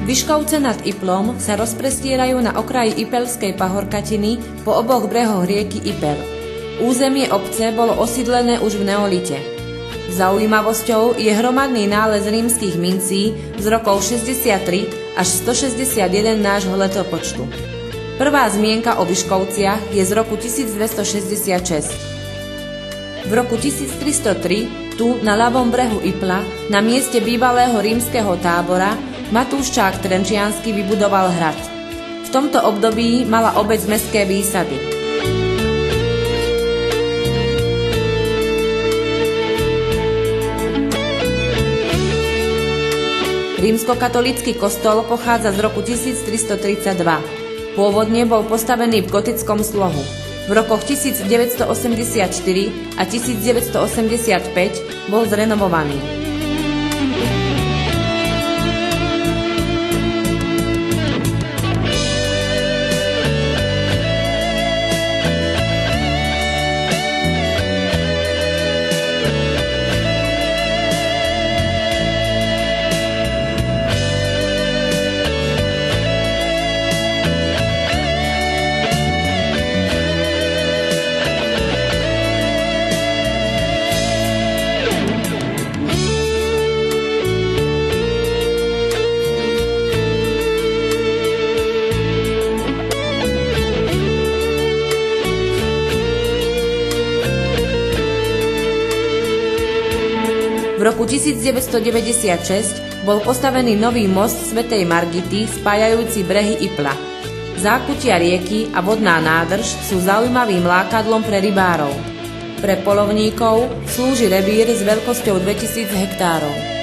Vyškovce nad Iplom sa rozprestierajú na okraji Ipelskej pahorkatiny po oboch brehoch rieky Ipel. Územie obce bolo osídlené už v neolite. Zaujímavosťou je hromadný nález rímskych mincí z rokov 63 až 161 nášho letopočtu. Prvá zmienka o Vyškovciach je z roku 1266. V roku 1303 tu na ľavom brehu Ipla, na mieste bývalého rímskeho tábora, Matúš Čák Trenčiansky vybudoval hrad. V tomto období mala obec mestské výsady. Rímskokatolícky kostol pochádza z roku 1332. Pôvodne bol postavený v gotickom slohu. V rokoch 1984 a 1985 bol zrenovovaný. V roku 1996 bol postavený nový most svätej Margity spájajúci brehy Ipla. Zákutia rieky a vodná nádrž sú zaujímavým lákadlom pre rybárov. Pre poľovníkov slúži revír s veľkosťou 2000 hektárov.